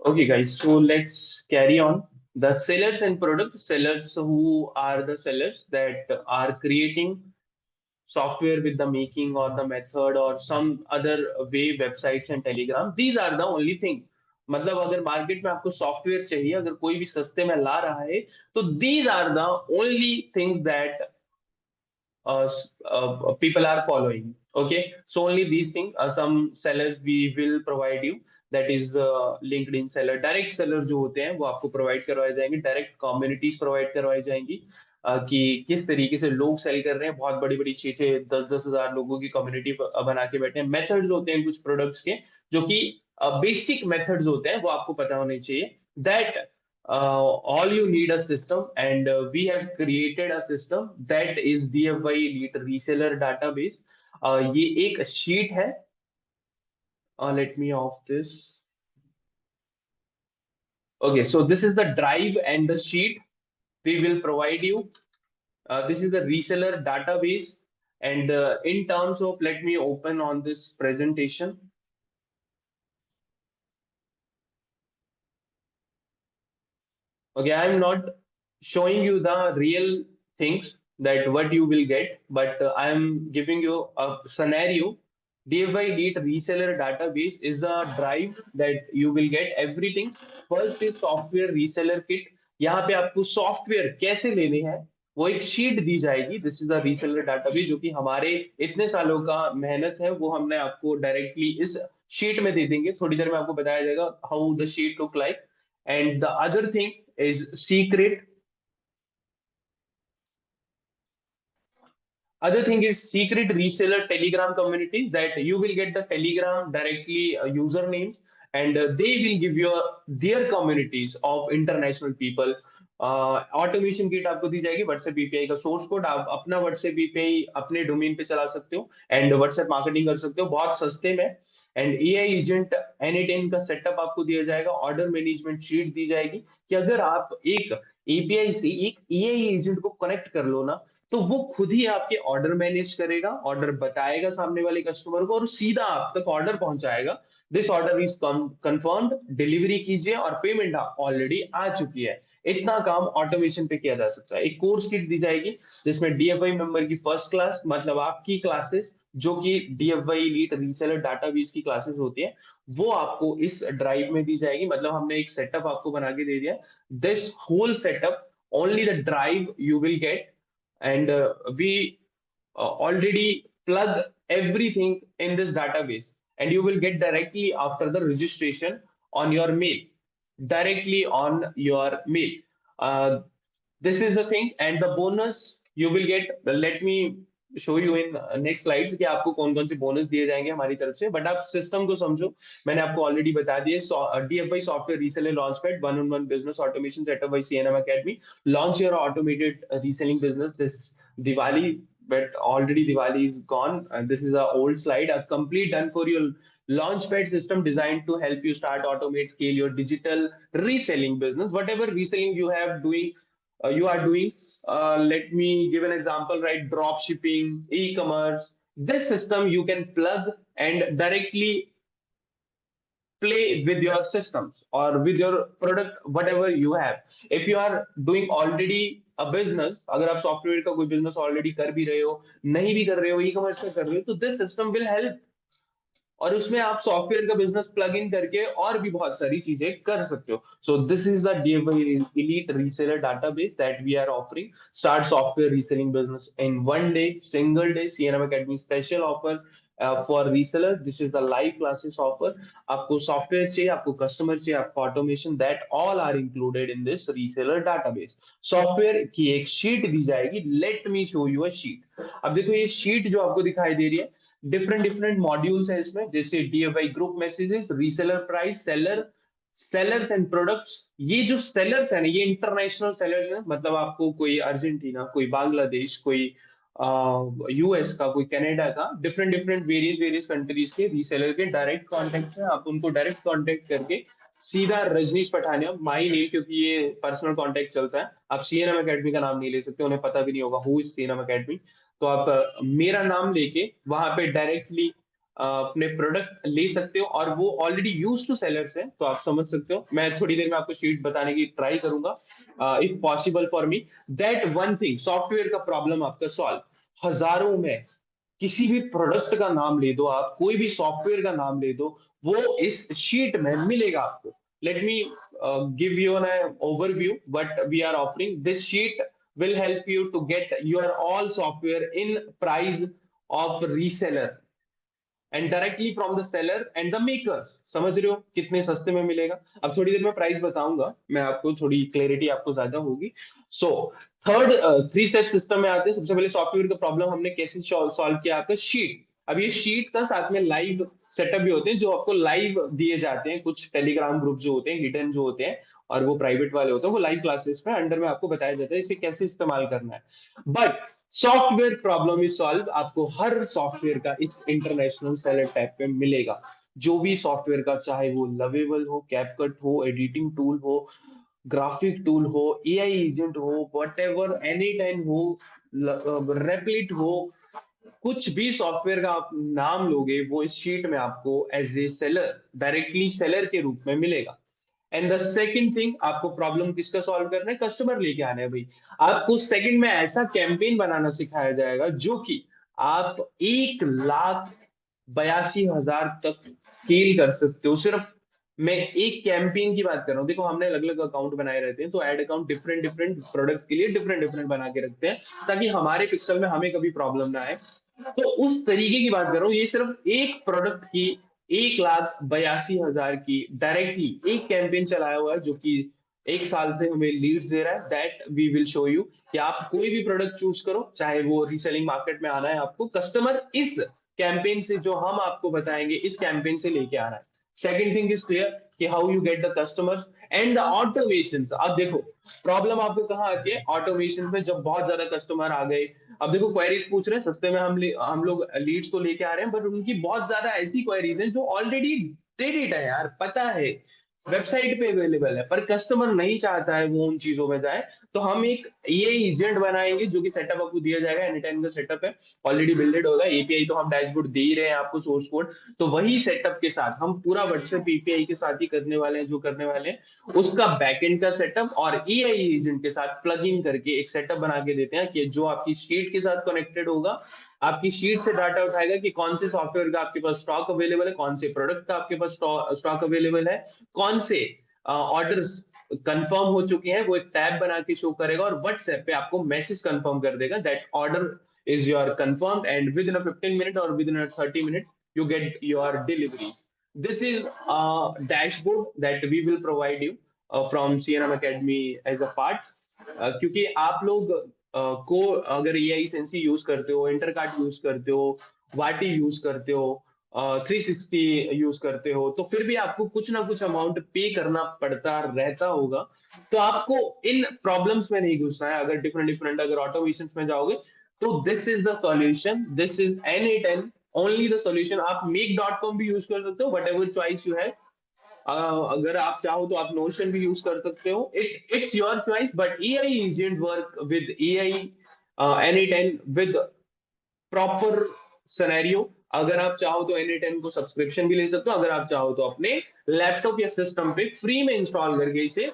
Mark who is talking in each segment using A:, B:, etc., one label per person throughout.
A: Okay, guys, so let's carry on. The sellers and product sellers who are the sellers that are creating software with the making or the method or some other way websites and telegram, these are the only thing. मतलब अगर market में आपको software चाहिए, अगर कोई भी सस्ते में ला रहा है, तो these are the only things that people are following. Okay, so only these things. Some sellers we will provide you. That is LinkedIn seller, direct seller जो होते हैं वो आपको प्रोवाइड करवाए जाएंगे, डायरेक्ट कम्युनिटीज प्रोवाइड करवाई जाएंगी कि किस तरीके से लोग सेल कर रहे हैं। बहुत बड़ी बड़ी 6-10 हजार लोगों की कम्युनिटी बना के बैठे हैं। मेथड्स होते हैं कुछ प्रोडक्ट्स के जो कि बेसिक मेथड्स होते हैं, वो आपको पता होने चाहिए। That all you need a system, and we have created a system that is DFY Elite Reseller Database. ये एक sheet है. Let me off this. Okay, so this is the drive and the sheet we will provide you. This is the reseller database, and in terms of, let me open on this presentation. Okay, I'm not showing you the real things that what you will get, but I'm giving you a scenario. DFI Elite Reseller Database is a drive that you will get everything. First is software reseller kit. यहाँ पे आपको software कैसे लेने हैं वो एक sheet दी जाएगी। This is the reseller database जो कि हमारे इतने सालों का मेहनत है वो हमने आपको डायरेक्टली इस शीट में दे देंगे। थोड़ी देर में आपको बताया जाएगा how the sheet look like. And the other thing is secret. Other thing is secret reseller Telegram communities that you will get the Telegram directly usernames, and they will give you their communities of international people. Automation kit आपको दी जाएगी, WhatsApp API का source code, आप अपना WhatsApp API अपने domain पे चला सकते हो एंड व्हाट्सएप मार्केटिंग कर सकते हो बहुत सस्ते में। एंड एआई एजेंट N8N का सेटअप आपको दिया जाएगा। ऑर्डर मैनेजमेंट शीट दी जाएगी कि अगर आप एक एपीआई से एक एआई एजेंट को कनेक्ट कर लो ना, तो वो खुद ही आपके ऑर्डर मैनेज करेगा, ऑर्डर बताएगा सामने वाले कस्टमर को और सीधा आप तक ऑर्डर पहुंचाएगा। This order is confirmed, delivery कीजिए और पेमेंट ऑलरेडी आ चुकी है। इतना काम ऑटोमेशन पे किया जा सकता है। एक कोर्स किट दी जाएगी जिसमें डीएफआई मेंबर की फर्स्ट क्लास, मतलब आपकी क्लासेस जो कि डीएफआई लीड रीसेलर डाटाबेस की क्लासेस होती है, वो आपको इस ड्राइव में दी जाएगी। मतलब हमने एक सेटअप आपको बना के दे दिया। This whole setup, only the drive you will get, and we already plug everything in this database, and you will get directly after the registration on your mail, directly on your mail. uh, this is the thing, and the bonus you will get, let me show you in next slides कि आपको कौन कौन से bonus दिए जाएंगे हमारी तरफ से। बट आप सिस्टम को समझो, मैंने आपको ऑलरेडी बता दिया। DFI software reseller launch pad, one on one business automation setup by CNM academy. Launch your automated reselling business this Diwali, but already Diwali is gone. And this is a old slide, a complete done for you launchpad system designed to help you start, automate, scale your digital reselling business. Whatever reselling you have doing, you are doing. Let me give an example, right? Drop shipping, e-commerce. This system you can plug and directly play with your systems or with your product whatever you have. If you are doing already a business, अगर आप software का कोई business already कर भी रहे हो, नहीं भी कर रहे हो, ई कॉमर्स का कर रहे हो, तो दिस सिस्टम विल हेल्प। और उसमें आप सॉफ्टवेयर का बिजनेस प्लग इन करके और भी बहुत सारी चीजें कर सकते हो। So this is the elite reseller database that we are offering. Start software reselling business in one day, single day. CNM Academy special offer for reseller. This is the live classes offer. आपको software चाहिए, आपको customer चाहिए, आपको automation, that all are included in this reseller database. Software की एक sheet दी जाएगी। Let me show you a sheet. अब देखो ये शीट जो आपको दिखाई दे रही है, डिफरेंट डिफरेंट मॉड्यूल्स है इसमें, जैसे DFI group messages, reseller price, sellers and products. ये जो सेलर्स है ना, ये इंटरनेशनल सेलर्स है, मतलब आपको कोई अर्जेंटीना, कोई बांग्लादेश, कोई यूएस का, कोई कनाडा का, different different various various countries के रीसेलर के डायरेक्ट कांटेक्ट है। आप उनको डायरेक्ट कांटेक्ट करके सीधा रजनीश पठानिया, माई नेम, क्योंकि ये पर्सनल कांटेक्ट चलता है, आप सीएनएम एकेडमी का नाम नहीं ले सकते, उन्हें पता भी नहीं होगा हु इज सीएनएम एकेडमी। तो आप मेरा नाम लेके वहां पे डायरेक्टली अपने प्रोडक्ट ले सकते हो, और वो ऑलरेडी यूज टू सेलर्स है, तो आप समझ सकते हो। मैं थोड़ी देर में आपको शीट बताने की ट्राई करूंगा, if possible for me. That one thing, software का प्रॉब्लम आपका सॉल्व। हजारों में किसी भी प्रोडक्ट का नाम ले दो, आप कोई भी सॉफ्टवेयर का नाम ले दो, वो इस शीट में मिलेगा आपको। Let me give you an overview what we are offering. This sheet will help you to get your all software in price of reseller and directly from the seller and the maker. समझ रहे हो कितने सस्ते में मिलेगा? अब थोड़ी देर में प्राइस बताऊंगा मैं आपको, थोड़ी क्लैरिटी आपको ज्यादा होगी। So third, three step system में आते हैं। सबसे पहले सॉफ्टवेयर का प्रॉब्लम हमने कैसे सॉल्व किया, आपका शीट। अब ये शीट का साथ में लाइव सेटअप भी होते हैं, जो आपको लाइव दिए जाते हैं। कुछ टेलीग्राम ग्रुप जो होते हैं, हिडन जो होते हैं, और वो प्राइवेट वाले होते हैं, वो लाइव क्लासेस में अंडर में आपको बताया जाता है इसे कैसे इस्तेमाल करना है। But software problem is solve, आपको हर सॉफ्टवेयर का इस इंटरनेशनल सेलर टैब पे मिलेगा। जो भी सॉफ्टवेयर का, चाहे वो लवेबल हो, कैपकट हो, एडिटिंग टूल हो, ग्राफिक टूल हो, एआई एजेंट हो, व्हाटएवर, एनी टाइम हो, रेपलिट हो, कुछ भी सॉफ्टवेयर का आप नाम लोगे, वो इस शीट में आपको as a seller, directly seller के रूप में मिलेगा। एंड द सेकंड थिंग, आपको प्रॉब्लम किसका सॉल्व करना है? कस्टमर लेके आना है भाई। आपको सेकंड में ऐसा कैंपेन बनाना सिखाया जाएगा जो कि आप 1,82,000 तक स्केल कर सकते हो। सिर्फ मैं एक कैंपेन की बात कर रहा हूँ। देखो, हमने अलग अलग अकाउंट बनाए रहते हैं, तो ad account different different product के लिए डिफरेंट डिफरेंट बना के रखते हैं, ताकि हमारे पिक्सल में हमें कभी प्रॉब्लम ना आए। तो उस तरीके की बात कर रहा हूँ। ये सिर्फ एक प्रोडक्ट की 1,82,000 की डायरेक्टली एक कैंपेन चलाया हुआ है, जो कि एक साल से हमें लीड्स दे रहा है। That we will show you कि आप कोई भी प्रोडक्ट चूज करो, चाहे वो रीसेलिंग मार्केट में आना है आपको, कस्टमर इस कैंपेन से, जो हम आपको बताएंगे, इस कैंपेन से लेके आना है। सेकंड थिंग इज क्लियर कि how you get the customers and the automation. अब देखो, प्रॉब्लम आपको कहाँ आती है? ऑटोमेशन में, जब बहुत ज्यादा कस्टमर आ गए। अब देखो, क्वेरीज पूछ रहे हैं, सस्ते में हम लोग लीड्स तो लेके आ रहे हैं, बट उनकी बहुत ज्यादा ऐसी क्वेरीज हैं जो ऑलरेडी डेटेड है यार, पता है, वेबसाइट पे अवेलेबल है, पर कस्टमर नहीं चाहता है वो उन चीजों में जाए। तो हम एक ये एजेंट बनाएंगे, जो कि सेटअप आपको दिया जाएगा, एनी टाइम का सेटअप है, ऑलरेडी बिल्डेड होगा। एपीआई तो हम डैशबोर्ड दे ही रहे हैं आपको, सोर्स कोड। तो वही सेटअप के साथ हम पूरा व्हाट्सएप एपीआई के साथ ही करने वाले हैं, जो करने वाले हैं उसका बैकएंड का सेटअप, और एआई एजेंट के साथ प्लग इन करके एक सेटअप बना के देते हैं, कि जो आपकी शीट के साथ कनेक्टेड होगा, आपकी शीट से डाटा उठाएगा कि कौन से सॉफ्टवेयर का आपके पास स्टॉक अवेलेबल है, कौन से प्रोडक्ट का आपके पास स्टॉक अवेलेबल है, कौन से ऑर्डर्स कंफर्म हो चुके हैं, वो एक टैब बना के शो करेगा, और व्हाट्सएप पे आपको मैसेज कंफर्म कर देगा that order is your confirmed, and within a 15 minute or within a 30 minute you get your deliveries. This is a dashboard that we will provide you from CNM Academy as a part. क्योंकि आप लोग को अगर AI sensi use करते हो, इंटरकार्ट use करते हो, वाटी यूज करते हो, 360 यूज करते हो, तो फिर भी आपको कुछ ना कुछ अमाउंट पे करना पड़ता रहता होगा। तो आपको इन प्रॉब्लम्स में नहीं घुसना है। अगर डिफरेंट डिफरेंट अगर ऑटोमेशन में जाओगे, तो this is the solution, this is N8N only the solution. आप make.com भी यूज कर सकते हो, what ever choice you have. अगर आप चाहो तो आप नोशन भी यूज कर सकते हो, it's your choice. But AI agent work with AI N8N with proper scenario. अगर आप चाहो तो N8N को सब्सक्रिप्शन भी ले सकते हो, अगर आप चाहो तो अपने लैपटॉप या सिस्टम पे फ्री में इंस्टॉल करके इसे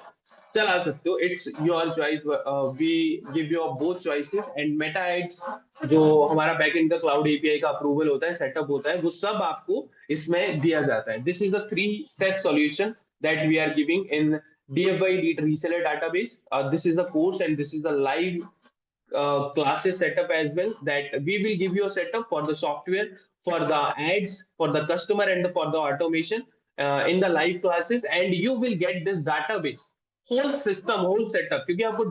A: चला सकते हो। It's your choice, we give you both choices. And Meta ads, जो हमारा बैकएंड का क्लाउड एपीआई का अप्रूवल होता है, सेटअप होता है, वो सब आपको इसमें दिया जाता है। This is the three step solution that we are giving in DFY reseller database. This is the course and this is the live classes setup as well, that we will give you a setup for the software, for the ads, for the customer, and for the automation in the live classes, and you will get this database, whole system, whole setup, क्योंकि आपको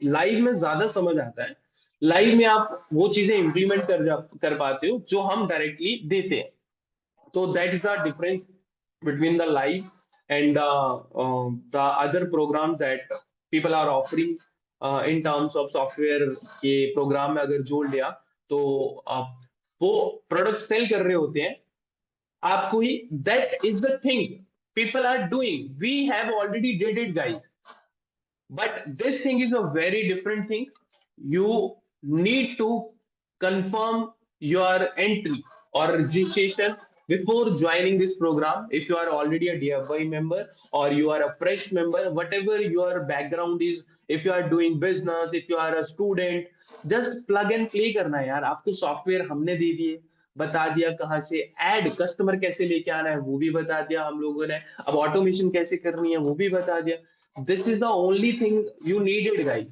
A: live में ज्यादा समझ आता है। Live में आप वो चीजें इंप्लीमेंट कर पाते हो जो हम डायरेक्टली देते हैं। So that is the difference between the live and the other program that people are offering in terms of software के प्रोग्राम में अगर जोड़ लिया, तो वो प्रोडक्ट सेल कर रहे होते हैं आपको ही। That is the thing people are doing, we have already did it guys, but this thing is a very different thing. You need to confirm your entry or registration before joining this program, if you are already a DFI member or you are a fresh member, whatever your background is, if you are doing business, if you are a student, just plug and play करना है यार. आपको software हमने दे दिए, बता दिया कहाँ से ऐड कस्टमर कैसे लेके आना है वो भी बता दिया हम लोगों ने, अब ऑटोमेशन कैसे करनी है वो भी बता दिया. This is the only thing you needed guys.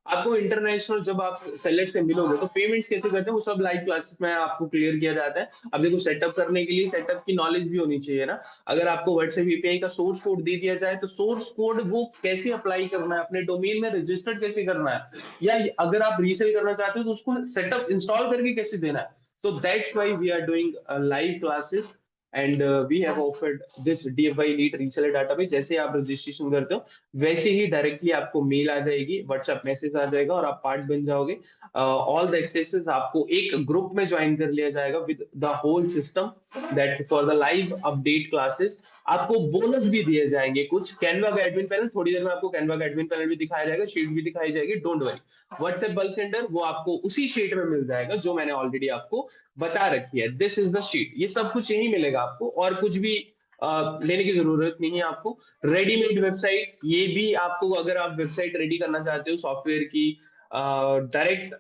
A: आपको इंटरनेशनल जब आप सेलर से मिलोगे तो पेमेंट्स कैसे करते हैं वो सब लाइव क्लासेस में आपको क्लियर किया जाता है. अब देखो सेटअप करने के लिए सेटअप की नॉलेज भी होनी चाहिए ना. अगर आपको व्हाट्सएप एपीआई का सोर्स कोड दे दिया जाए तो सोर्स कोड वो कैसे अप्लाई करना है, अपने डोमेन में रजिस्टर्ड कैसे करना है, या अगर आप रीसेल करना चाहते हो तो उसको सेटअप इंस्टॉल करके कैसे देना है. So that's why we are doing live classes and we have offered this DFI Elite Reseller Database. जैसे आप रजिस्ट्रेशन करते हो वैसे ही डायरेक्टली आपको मेल आ जाएगी, व्हाट्सएप मैसेज आ जाएगा और आप पार्ट बन जाओगे. ऑल द एक्सेसेस आपको एक ग्रुप में ज्वाइन कर लिया जाएगा with the whole system that for the live update classes. आपको बोनस भी दिए जाएंगे कुछ. कैनवा का एडमिन पैनल, थोड़ी देर में आपको कैनवा का एडमिन पैनल भी दिखाया जाएगा, शीट भी दिखाई जाएगी, don't worry. WhatsApp bulk centre वो आपको उसी शीट में मिल जाएगा जो मैंने ऑलरेडी आपको बता रखी है. This is the sheet. ये सब कुछ यही मिलेगा आपको और कुछ भी लेने की जरूरत नहीं है आपको. रेडीमेड वेबसाइट, ये भी आपको अगर आप वेबसाइट रेडी करना चाहते हो सॉफ्टवेयर की डायरेक्ट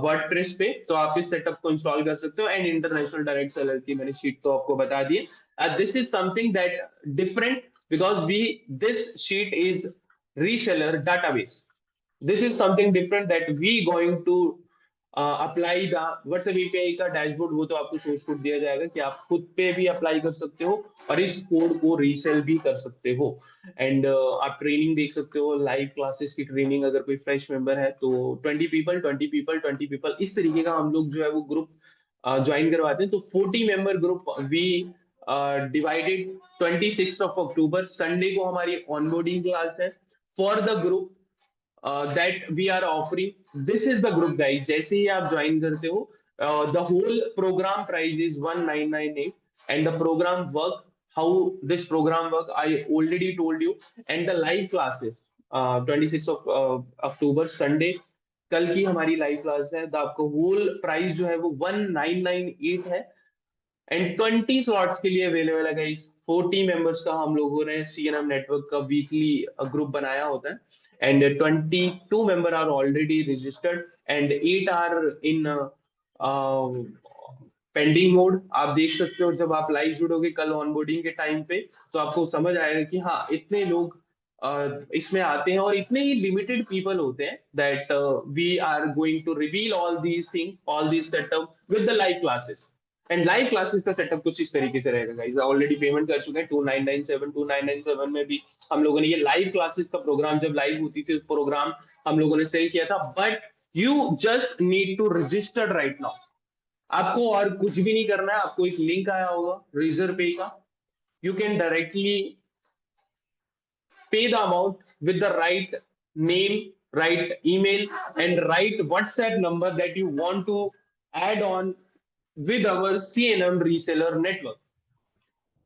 A: वर्डप्रेस पे तो आप इस सेटअप को इंस्टॉल कर सकते हो. एंड इंटरनेशनल डायरेक्ट सेलर की मैंने शीट तो आपको बता दी है. This is something that different because we this sheet is reseller database. This is something different that we going to apply the WhatsApp API का डैशबोर्ड. वो तो आपको सोर्स कोड दिया जाएगा कि आप खुद पे भी अप्लाई कर सकते हो और इस कोड को रीसेल भी कर सकते हो. एंड आप ट्रेनिंग देख सकते हो, लाइव क्लासेस की ट्रेनिंग. अगर कोई फ्रेश मेंबर है तो 20 पीपल इस तरीके का हम लोग जो है वो ग्रुप ज्वाइन करवाते हैं. तो 40 member group we divided. 26 October Sunday को हमारी ऑनबोर्डिंग क्लास है for the group that we are offering. This is the group guys. जैसे ही आप ज्वाइन करते हो the whole program price is 1998 and the program work, how this program work I already told you. And the live classes 26 of October Sunday कल की हमारी live class है. तो आपको होल प्राइस जो है वो 1998 है एंड 20 स्लॉट्स के लिए अवेलेबल है गाइस. 40 मेंबर्स का हम लोगों ने सीएनएम नेटवर्क का वीकली ग्रुप बनाया होता है. and 22 member are already registered and 8 are in pending mode. आप देख सकते हो जब आप लाइव जुड़ोगे कल ऑनबोर्डिंग के टाइम पे तो आपको समझ आएगा कि हाँ इतने लोग इसमें आते हैं और इतने ही लिमिटेड पीपल होते हैं that we are going to reveal all these things, all these setup with the live classes. And live classes का सेटअप कुछ इस तरीके से रहेगा गाइस. ऑलरेडी पेमेंट कर चुके हैं 2997 में भी हम लोगों ने ये लाइव क्लासेस का प्रोग्राम जब लाइव होती थी प्रोग्राम हम लोगों ने सेल किया था. But you just need to registered right now. आपको और कुछ भी नहीं करना है. आपको एक लिंक आया होगा रेजर पे का. You can directly pay the amount with the right name, right email, and right WhatsApp number that you want to add on with our CNM reseller network.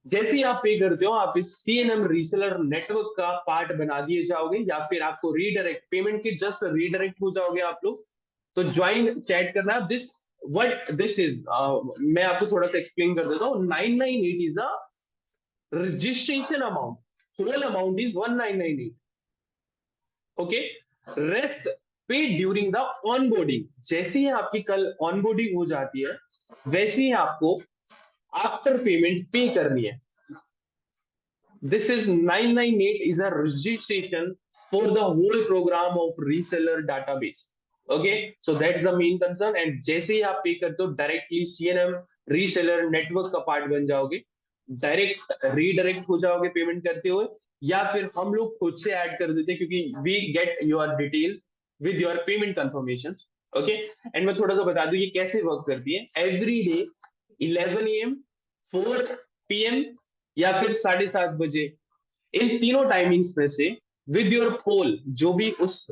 A: जैसे ही आप पे करते हो आप इस CNM reseller network का पार्ट बना दिए जाओगे या फिर आपको रीडायरेक्ट पेमेंट के जस्ट रीडायरेक्ट हो जाओगे आप लोग. तो ज्वाइन चैट करना. दिस व्हाट दिस इज मैं आपको थोड़ा सा एक्सप्लेन कर देता हूँ. 998 is the registration amount. Whole amount is 1998. Okay. Rest paid during the onboarding. जैसे ही आपकी कल onboarding हो जाती है वैसे ही आपको आफ्टर पेमेंट पे करनी है. This is 998 is a registration for the whole program of reseller database. Okay, so that's the main concern. And जैसे ही आप पे करते हो डायरेक्टली CNM reseller network का पार्ट बन जाओगे. डायरेक्ट रीडायरेक्ट हो जाओगे पेमेंट करते हुए या फिर हम लोग खुद से ऐड कर देते क्योंकि we get your details with your payment confirmation. Okay. And मैं थोड़ा सा बता दूं ये कैसे वर्क करती है. एवरी डे 11 AM, 4 PM या फिर 7:30 बजे, इन तीनों टाइमिंग्स में से विद योर पोल जो भी उस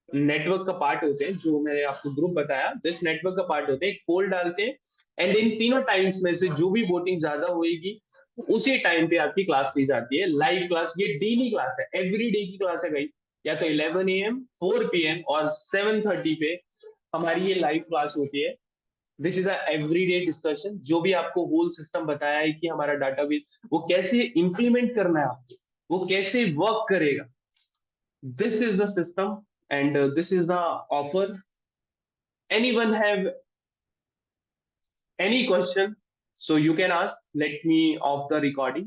A: नेटवर्क का पार्ट होते हैं जो मैंने आपको ग्रुप बताया जिस नेटवर्क का पार्ट होते हैं एक पोल डालते हैं. एंड इन तीनों टाइम्स में से जो भी वोटिंग ज्यादा होगी उसी टाइम पे आपकी क्लास ली जाती है. लाइव क्लास ये डेली क्लास है, एवरी डे की क्लास है गाइस. या तो 11 AM, 4 PM और 7:30 पे हमारी ये लाइव क्लास होती है. This is a everyday discussion. जो भी आपको होल सिस्टम बताया है कि हमारा डाटाबेस वो कैसे इंप्लीमेंट करना है आपको, वो कैसे वर्क करेगा, this is the system and this is the offer. Anyone have any question, so you can ask. Let me off the recording.